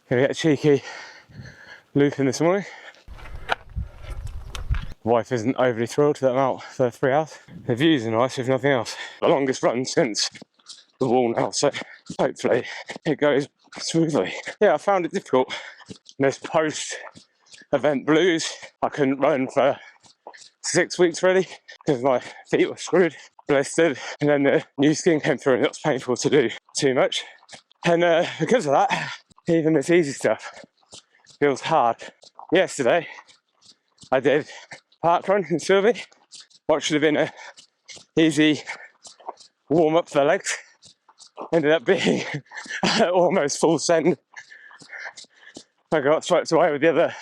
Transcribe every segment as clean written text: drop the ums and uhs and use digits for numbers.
Gonna get a cheeky loop in this morning. Wife isn't overly thrilled that I'm out for 3 hours. The views are nice, if nothing else. The longest run since the wall now, so hopefully it goes smoothly. Yeah, I found it difficult. This post-event blues, I couldn't run for 6 weeks really because my feet were screwed, blistered, and then the new skin came through and it was painful to do too much. And because of that, even this easy stuff feels hard. Yesterday, I did park run in Sylvie. What should have been an easy warm up for the legs ended up being almost full send. I got swept away with the other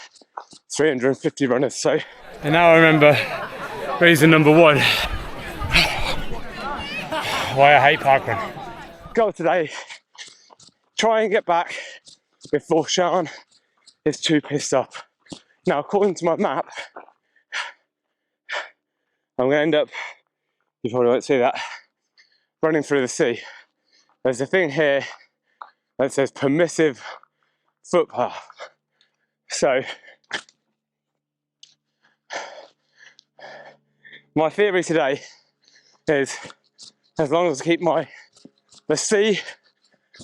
350 runners. So, and now I remember reason number one why I hate parkrun. Goal today: try and get back before Sean is too pissed off. Now, according to my map, I'm going to end up, you probably won't see that, running through the sea. There's a thing here that says permissive footpath. So, my theory today is, as long as I keep the sea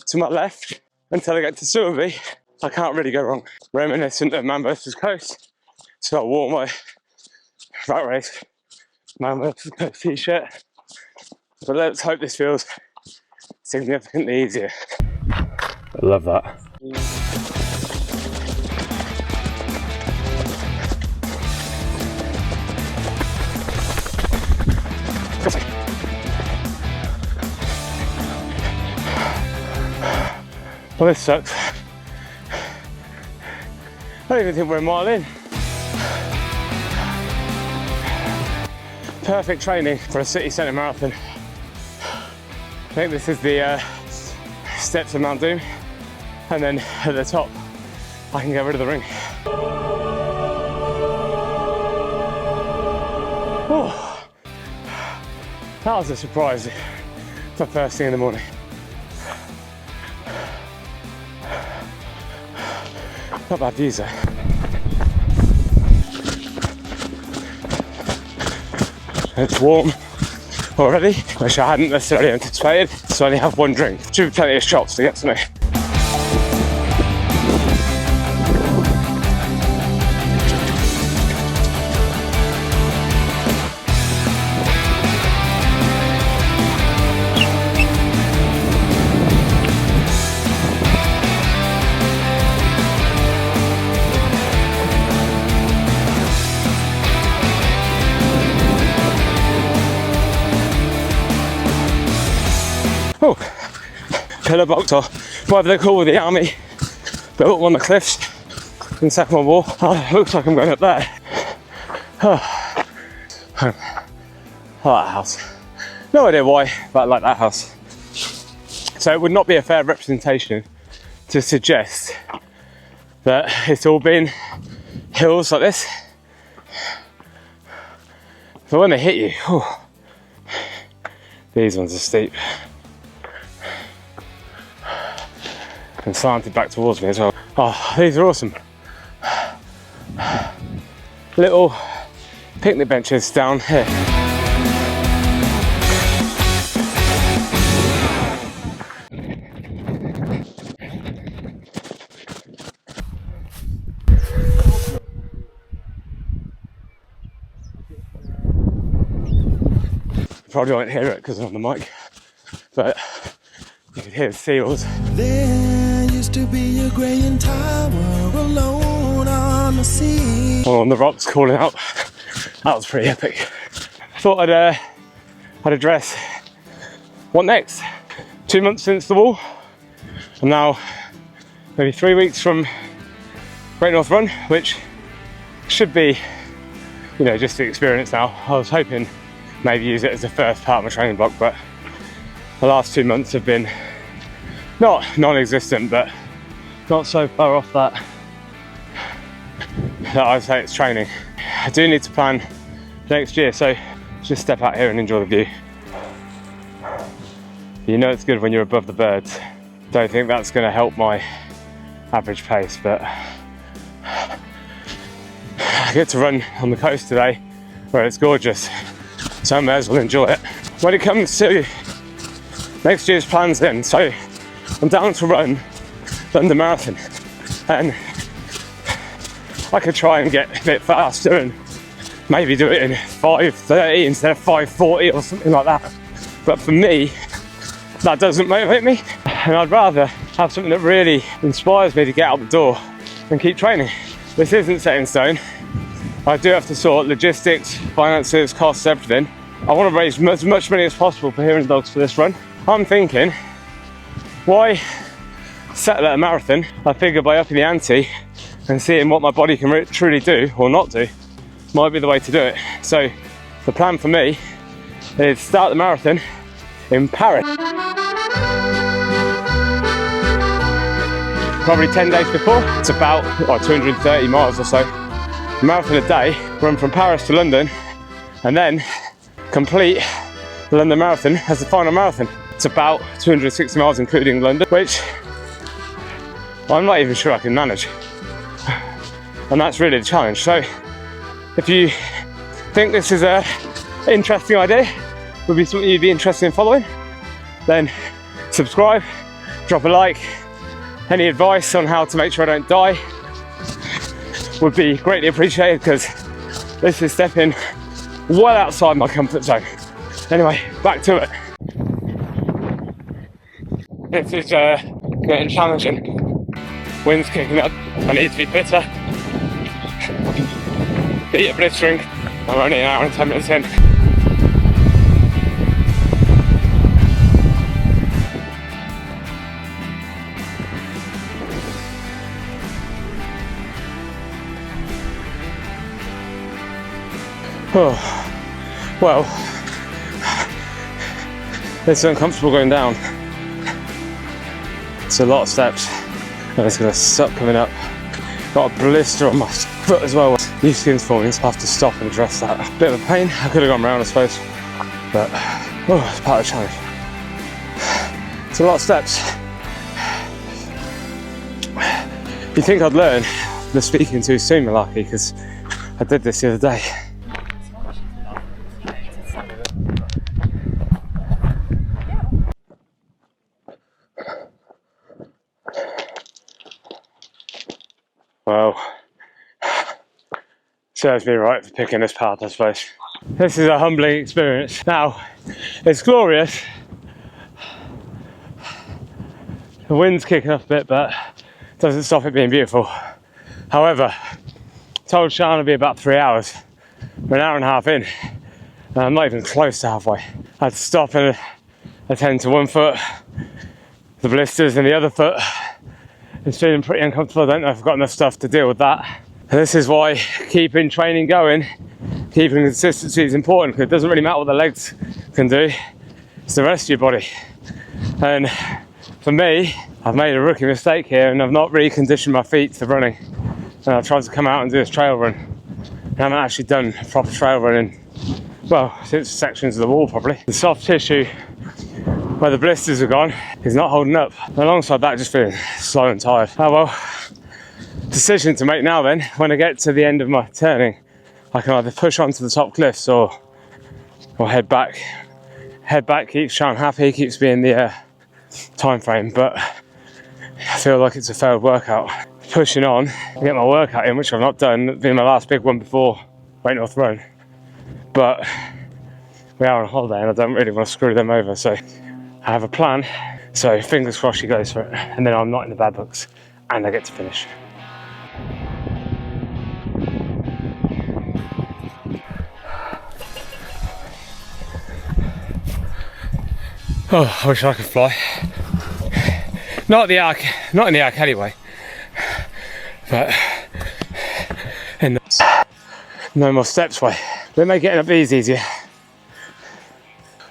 to my left until I get to Sylvie, I can't really go wrong. Reminiscent of Man vs Coast, so I wore my Rat Race Man vs Coast t-shirt. But let's hope this feels significantly easier. I love that. Well, this sucks. I don't even think we're a mile in. Perfect training for a city centre marathon. I think this is the steps of Mount Doom, and then at the top I can get rid of the ring. Oh, that was a surprise for first thing in the morning. Not bad views though. It's warm already, which I hadn't necessarily anticipated, so I only have one drink. Should be plenty of shots to get to me. Oh, pillar box or whatever they call with the army built on the cliffs in the Second World War. Oh, it looks like I'm going up there. Oh, I like that house. No idea why, but I like that house. So it would not be a fair representation to suggest that it's all been hills like this. But when they hit you, oh, these ones are steep. And slanted back towards me as well. Oh, these are awesome. Little picnic benches down here. You probably won't hear it because I'm on the mic, but you can hear the seals. There used to be a graying tower alone on the sea. Or on the rocks calling out. That was pretty epic. Thought I'd address what next. 2 months since the wall. I'm now maybe 3 weeks from Great North Run, which should be, you know, just the experience now. I was hoping maybe use it as the first part of my training block, but the last 2 months have been not non-existent, but not so far off that I'd say it's training. I do need to plan next year, so just step out here and enjoy the view. You know it's good when you're above the birds. Don't think that's going to help my average pace, but I get to run on the coast today where it's gorgeous, so I may as well enjoy it. When it comes to next year's plans then, so I'm down to run London Marathon, and I could try and get a bit faster and maybe do it in 5:30 instead of 5:40 or something like that. But for me, that doesn't motivate me, and I'd rather have something that really inspires me to get out the door and keep training. This isn't set in stone. I do have to sort logistics, finances, costs, everything. I want to raise as much money as possible for Hearing Dogs for this run. I'm thinking, why settle at a marathon? I figure by upping the ante and seeing what my body can truly do or not do might be the way to do it. So the plan for me is start the marathon in Paris. Probably 10 days before. It's about 230 miles or so. A marathon a day, run from Paris to London, and then complete the London Marathon as the final marathon. It's about 260 miles including London, which I'm not even sure I can manage. And that's really the challenge. So if you think this is an interesting idea, would be something you'd be interested in following, then subscribe, drop a like. Any advice on how to make sure I don't die would be greatly appreciated, because this is stepping well outside my comfort zone. Anyway, back to it. This is getting challenging. Wind's kicking up, I need to be fitter. Feet are blistering, I'm only an hour and 10 minutes in. Oh, well, it's uncomfortable going down. It's a lot of steps, and it's going to suck coming up. Got a blister on my foot as well. New skin's forming, so I have to stop and address that. Bit of a pain. I could have gone round, I suppose, but it's part of the challenge. It's a lot of steps. You'd think I'd learn the speaking too soon malarkey, because I did this the other day. Well, serves me right for picking this path, I suppose. This is a humbling experience. Now, it's glorious. The wind's kicking up a bit, but it doesn't stop it being beautiful. However, I told Sean it'd be about 3 hours. We're an hour and a half in, and I'm not even close to halfway. I had to stop and attend to one foot, the blisters in the other foot. It's feeling pretty uncomfortable. I don't know if I've got enough stuff to deal with that. And this is why keeping training going, keeping consistency is important, because it doesn't really matter what the legs can do, it's the rest of your body. And for me, I've made a rookie mistake here, and I've not really conditioned my feet to running. And I've tried to come out and do this trail run. I haven't actually done a proper trail run in, well, since sections of the wall probably. The soft tissue where the blisters are gone is not holding up. Alongside that, just feeling slow and tired. Oh well, decision to make now then. When I get to the end of my turning, I can either push onto the top cliffs or head back. Head back keeps Sean happy, keeps me in the time frame, but I feel like it's a failed workout. Pushing on, get my workout in, which I've not done. It's been my last big one before Great North Run, but we are on holiday and I don't really want to screw them over, so I have a plan, so fingers crossed she goes for it, and then I'm not in the bad books and I get to finish. Oh, I wish I could fly. Not in the arc anyway, but in the no more steps way. They make getting up these easier.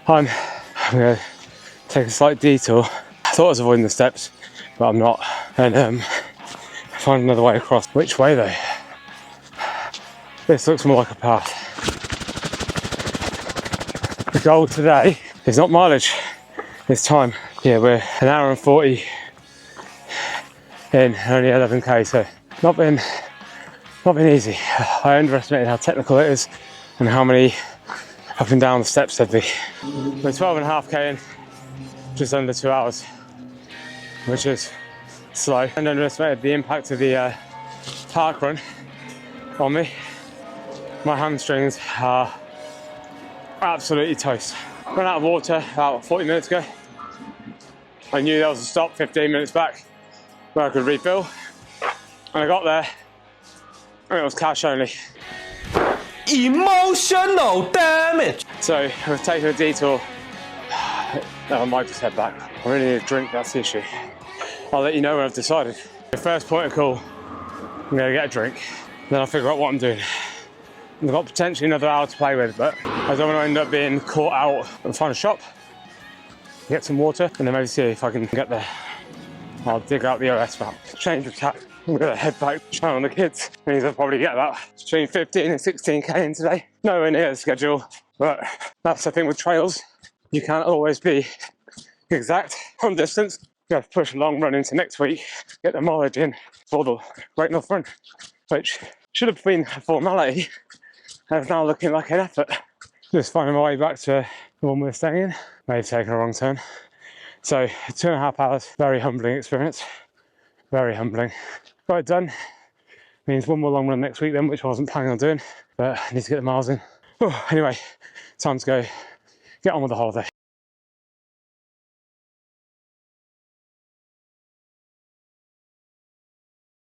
I'm gonna take a slight detour. I thought I was avoiding the steps, but I'm not. And find another way across. Which way though? This looks more like a path. The goal today is not mileage, it's time. Yeah, we're an hour and 40 in only 11k, so not been easy. I underestimated how technical it is and how many up and down the steps there'd be. We're 12.5k in, just under 2 hours, which is slow. And underestimated the impact of the park run on me. My hamstrings are absolutely toast. Ran out of water about 40 minutes ago. I knew there was a stop 15 minutes back where I could refill. And I got there, and it was cash only. Emotional damage! So we've taken a detour. I might just head back. I really need a drink, that's the issue. I'll let you know when I've decided. The first point of call, I'm gonna get a drink. Then I'll figure out what I'm doing. I've got potentially another hour to play with, but I don't want to end up being caught out and find a shop, get some water, and then maybe see if I can get there. I'll dig out the OS map, change of tack. I'm gonna head back, try on the kids. Means I'll probably get about between 15 and 16k in today. Nowhere near the schedule, but that's the thing with trails. You can't always be exact on distance. You have to push a long run into next week, get the mileage in for the Great North Run, which should have been a formality. And it's now looking like an effort. Just finding my way back to the one we're staying in. May have taken a wrong turn. So 2.5 hours, very humbling experience. Very humbling. Got it done. Means one more long run next week then, which I wasn't planning on doing, but I need to get the miles in. Oh, anyway, time to go get on with the holiday.